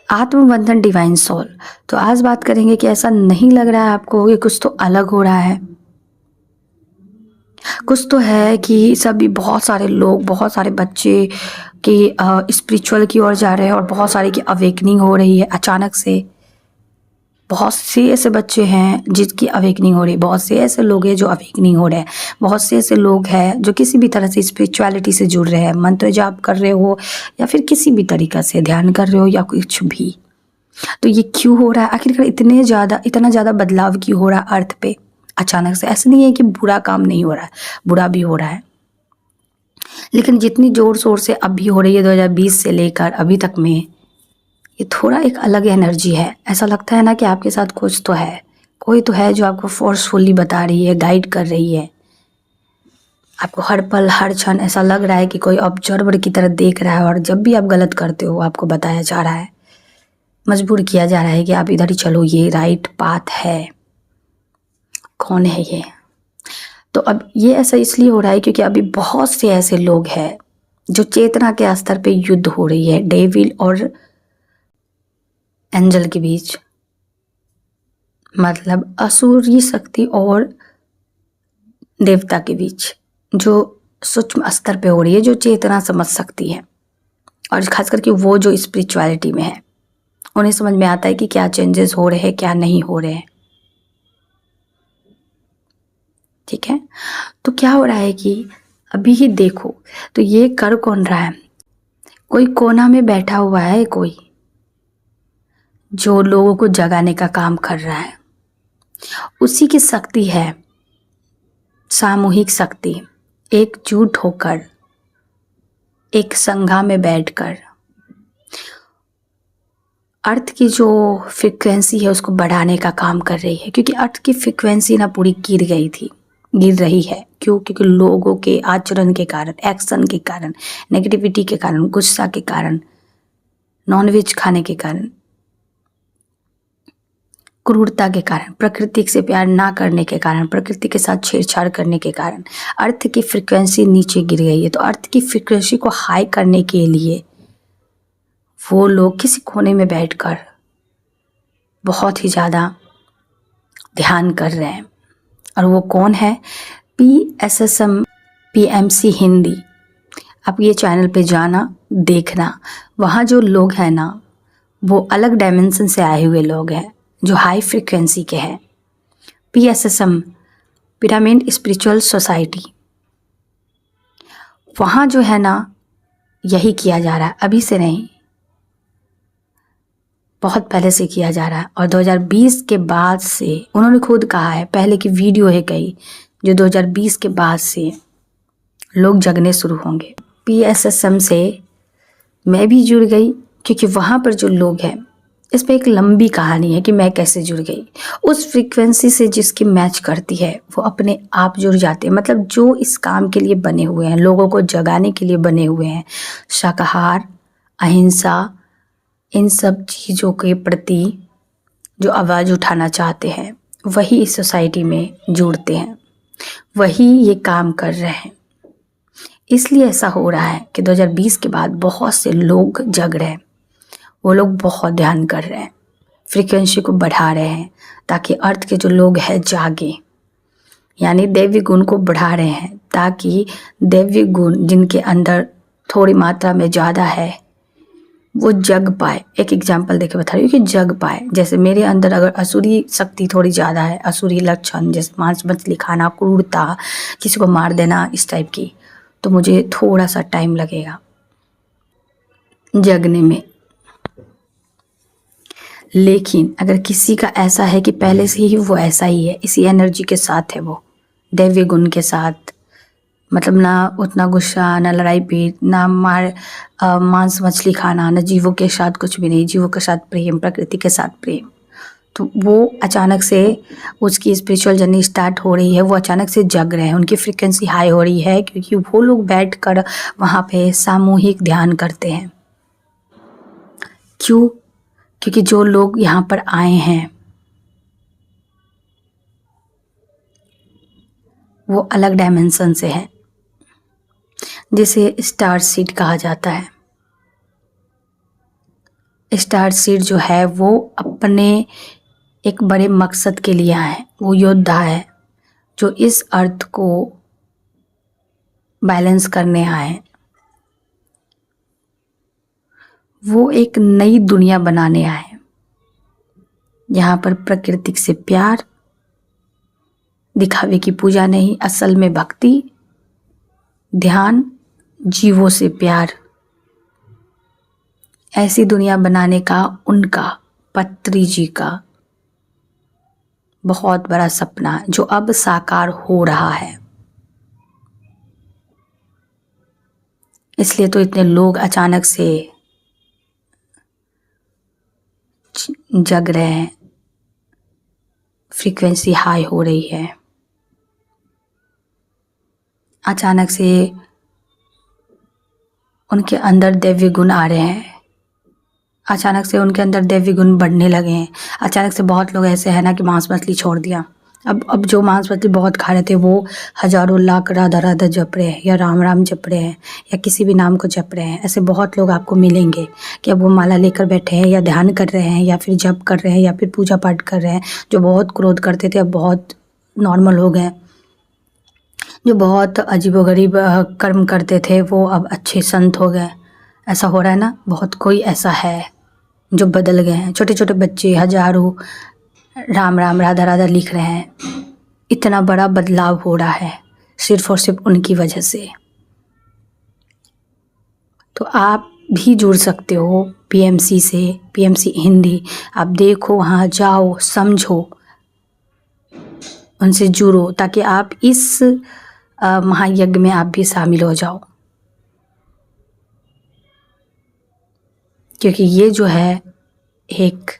आत्मबंधन divine soul. तो आज बात करेंगे कि ऐसा नहीं लग रहा है आपको कि कुछ तो अलग हो रहा है, कुछ तो है कि सभी बहुत सारे लोग, बहुत सारे बच्चे कि स्पिरिचुअल की ओर जा रहे हैं और बहुत सारे की अवेकनिंग हो रही है अचानक से। बहुत से ऐसे बच्चे हैं जिसकी अवेकनिंग हो रही है, बहुत से ऐसे लोग हैं जो अवेकनिंग हो रहे हैं, बहुत से ऐसे लोग हैं जो किसी भी तरह से स्पिरिचुअलिटी से जुड़ रहे हैं, मंत्र जाप कर रहे हो या फिर किसी भी तरीका से ध्यान कर रहे हो या कुछ भी। तो ये क्यों हो रहा है आखिरकार? इतना ज़्यादा बदलाव क्यों हो रहा है अर्थ पे अचानक से? ऐसा नहीं है कि बुरा काम नहीं हो रहा है, बुरा भी हो रहा है, लेकिन जितनी जोर शोर से अभी हो रही है 2020 से लेकर अभी तक में, ये थोड़ा एक अलग एनर्जी है। ऐसा लगता है ना कि आपके साथ कुछ तो है, कोई तो है जो आपको फोर्सफुली बता रही है, गाइड कर रही है। आपको हर पल हर क्षण ऐसा लग रहा है कि कोई ऑब्जर्वर की तरह देख रहा है और जब भी आप गलत करते हो आपको बताया जा रहा है, मजबूर किया जा रहा है कि आप इधर ही चलो, ये राइट पाथ है। कौन है ये? तो अब ये ऐसा इसलिए हो रहा है क्योंकि अभी बहुत से ऐसे लोग हैं जो चेतना के स्तर पे युद्ध हो रही है डेविल और एंजल के बीच, मतलब असुरी शक्ति और देवता के बीच, जो सूक्ष्म स्तर पे हो रही है, जो चेतना समझ सकती है और खास करके वो जो स्पिरिचुअलिटी में है, उन्हें समझ में आता है कि क्या चेंजेस हो रहे हैं, क्या नहीं हो रहे हैं। ठीक है, तो क्या हो रहा है कि अभी ही देखो तो ये कर कौन रहा है? कोई कोना में बैठा हुआ है, कोई जो लोगों को जगाने का काम कर रहा है। उसी की शक्ति है, सामूहिक शक्ति, एकजुट होकर, एक संघा में बैठकर अर्थ की जो फ्रिक्वेंसी है उसको बढ़ाने का काम कर रही है। क्योंकि अर्थ की फ्रिक्वेंसी ना पूरी गिर गई थी, गिर रही है। क्यों? क्योंकि लोगों के आचरण के कारण, एक्शन के कारण, नेगेटिविटी के कारण, गुस्सा के कारण, नॉनवेज खाने के कारण, क्रूरता के कारण, प्रकृति से प्यार ना करने के कारण, प्रकृति के साथ छेड़छाड़ करने के कारण अर्थ की फ्रिक्वेंसी नीचे गिर गई है। तो अर्थ की फ्रिक्वेंसी को हाई करने के लिए वो लोग किसी कोने में बैठकर बहुत ही ज़्यादा ध्यान कर रहे हैं। और वो कौन है? PSSM PMC Hindi. आप ये चैनल पे जाना, देखना, वहाँ जो लोग हैं ना वो अलग डायमेंशन से आए हुए लोग हैं जो हाई फ्रिक्वेंसी के हैं। PSSM पिरामिड स्पिरिचुअल सोसाइटी, वहाँ जो है ना यही किया जा रहा है, अभी से नहीं, बहुत पहले से किया जा रहा है। और 2020 के बाद से उन्होंने खुद कहा है, पहले की वीडियो है कई, जो 2020 के बाद से लोग जगने शुरू होंगे। PSSM से मैं भी जुड़ गई क्योंकि वहाँ पर जो लोग हैं, इस पर एक लंबी कहानी है कि मैं कैसे जुड़ गई। उस फ्रीक्वेंसी से जिसकी मैच करती है वो अपने आप जुड़ जाते हैं। मतलब जो इस काम के लिए बने हुए हैं, लोगों को जगाने के लिए बने हुए हैं, शाकाहार, अहिंसा, इन सब चीज़ों के प्रति जो आवाज़ उठाना चाहते हैं, वही इस सोसाइटी में जुड़ते हैं, वही ये काम कर रहे हैं। इसलिए ऐसा हो रहा है कि 2020 के बाद बहुत से लोग जग रहे हैं, वो लोग बहुत ध्यान कर रहे हैं, फ्रीक्वेंसी को बढ़ा रहे हैं ताकि अर्थ के जो लोग हैं जागे, यानी दैवी गुण को बढ़ा रहे हैं ताकि दैवी गुण जिनके अंदर थोड़ी मात्रा में ज़्यादा है वो जग पाए। एक एग्जाम्पल देके बता रही हूँ कि जग पाए। जैसे मेरे अंदर अगर असुरी शक्ति थोड़ी ज़्यादा है, असुरी लक्षण जैसे मांस मछली खाना, क्रूरता, किसी को मार देना, इस टाइप की, तो मुझे थोड़ा सा टाइम लगेगा जगने में। लेकिन अगर किसी का ऐसा है कि पहले से ही वो ऐसा ही है, इसी एनर्जी के साथ है, वो दैवीय गुण के साथ, मतलब ना उतना गुस्सा, ना लड़ाई पीट, ना मांस मछली खाना, ना जीवों के साथ कुछ भी नहीं, जीवों के साथ प्रेम, प्रकृति के साथ प्रेम, तो वो अचानक से उसकी स्पिरिचुअल जर्नी स्टार्ट हो रही है, वो अचानक से जग रहे हैं, उनकी फ्रिक्वेंसी हाई हो रही है क्योंकि वो लोग बैठकर वहाँ पे सामूहिक ध्यान करते हैं। क्यों? क्योंकि जो लोग यहाँ पर आए हैं वो अलग डायमेंशन से हैं, जिसे स्टार सीड कहा जाता है। स्टार सीड जो है वो अपने एक बड़े मकसद के लिए आए। वो योद्धा है जो इस अर्थ को बैलेंस करने आए। वो एक नई दुनिया बनाने आए यहाँ पर प्रकृति से प्यार, दिखावे की पूजा नहीं, असल में भक्ति, ध्यान, जीवों से प्यार, ऐसी दुनिया बनाने का उनका, पत्री जी का बहुत बड़ा सपना जो अब साकार हो रहा है। इसलिए तो इतने लोग अचानक से जग रहे हैं, फ्रीक्वेंसी हाई हो रही है। अचानक से उनके अंदर दैवी गुण आ रहे हैं, अचानक से उनके अंदर दैवी गुण बढ़ने लगे हैं। अचानक से बहुत लोग ऐसे हैं ना कि मांस मछली छोड़ दिया। अब जो मांस मछली बहुत खा रहे थे वो हजारों लाख राधा राधा जप रहे हैं, या राम राम जप रहे हैं, या किसी भी नाम को जप रहे हैं। ऐसे बहुत लोग आपको मिलेंगे कि अब वो माला लेकर बैठे हैं, या ध्यान कर रहे हैं, या फिर जप कर रहे हैं, या फिर पूजा पाठ कर रहे हैं। जो बहुत क्रोध करते थे अब बहुत नॉर्मल हो गए। जो बहुत अजीबोगरीब कर्म करते थे वो अब अच्छे संत हो गए। ऐसा हो रहा है ना, बहुत कोई ऐसा है जो बदल गए हैं। छोटे छोटे बच्चे हजारों राम राम राधा राधा लिख रहे हैं। इतना बड़ा बदलाव हो रहा है सिर्फ और सिर्फ उनकी वजह से। तो आप भी जुड़ सकते हो पीएमसी से, पीएमसी हिंदी। आप देखो, वहाँ जाओ, समझो, उनसे जुड़ो, ताकि आप इस महायज्ञ में आप भी शामिल हो जाओ। क्योंकि ये जो है एक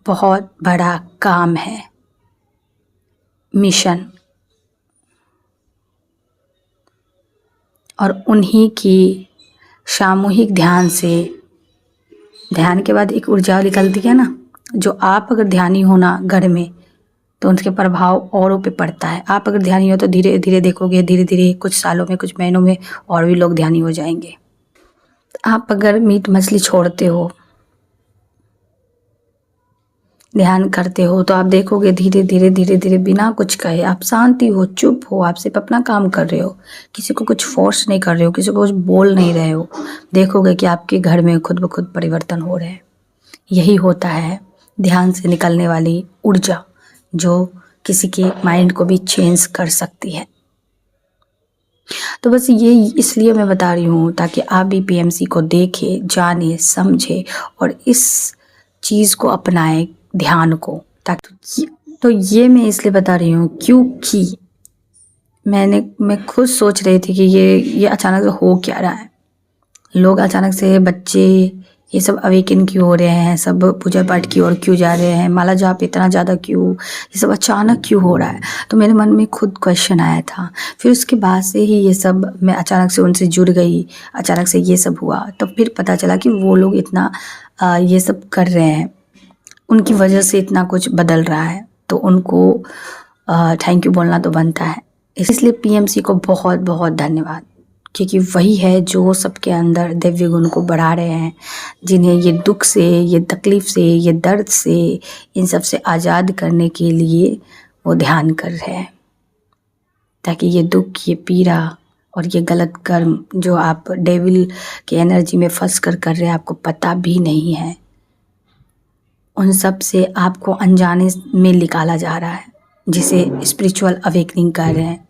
बहुत बड़ा काम है, मिशन, और उन्हीं की सामूहिक ध्यान से, ध्यान के बाद एक ऊर्जा निकलती है ना, जो आप अगर ध्यानी हो ना घर में तो उनके प्रभाव औरों पे पड़ता है। आप अगर ध्यानी हो तो धीरे धीरे देखोगे, धीरे धीरे कुछ सालों में, कुछ महीनों में और भी लोग ध्यानी हो जाएंगे। आप अगर मीट मछली छोड़ते हो, ध्यान करते हो, तो आप देखोगे धीरे धीरे धीरे धीरे बिना कुछ कहे आप शांति हो, चुप हो, आप सिर्फ अपना काम कर रहे हो, किसी को कुछ फोर्स नहीं कर रहे हो, किसी को कुछ बोल नहीं रहे हो। देखोगे कि आपके घर में खुद ब खुद परिवर्तन हो रहे हैं। यही होता है ध्यान से निकलने वाली ऊर्जा, जो किसी के माइंड को भी चेंज कर सकती है। तो बस ये इसलिए मैं बता रही हूँ ताकि आप भी पीएमसी को देखें, जाने, समझे और इस चीज़ को अपनाएं, ध्यान को। ताकि तो ये मैं इसलिए बता रही हूँ क्योंकि मैं खुद सोच रही थी कि ये अचानक से हो क्या रहा है। लोग अचानक से, बच्चे ये सब अवेकन क्यों हो रहे हैं, सब पूजा पाठ की ओर क्यों जा रहे हैं, माला जाप इतना ज़्यादा क्यों, ये सब अचानक क्यों हो रहा है। तो मेरे मन में खुद क्वेश्चन आया था। फिर उसके बाद से ही ये सब, मैं अचानक से उनसे जुड़ गई, अचानक से ये सब हुआ। तो फिर पता चला कि वो लोग इतना ये सब कर रहे हैं, उनकी वजह से इतना कुछ बदल रहा है, तो उनको थैंक यू बोलना तो बनता है। इसलिए पीएमसी को बहुत बहुत धन्यवाद, क्योंकि वही है जो सबके अंदर दिव्य गुण को बढ़ा रहे हैं, जिन्हें ये दुख से, ये तकलीफ़ से, ये दर्द से, इन सब से आज़ाद करने के लिए वो ध्यान कर रहे हैं, ताकि ये दुख, ये पीड़ा और ये गलत कर्म जो आप डेविल की एनर्जी में फंस कर रहे हैं, आपको पता भी नहीं है, उन सब से आपको अनजाने में निकाला जा रहा है, जिसे स्पिरिचुअल अवेकनिंग कर रहे हैं।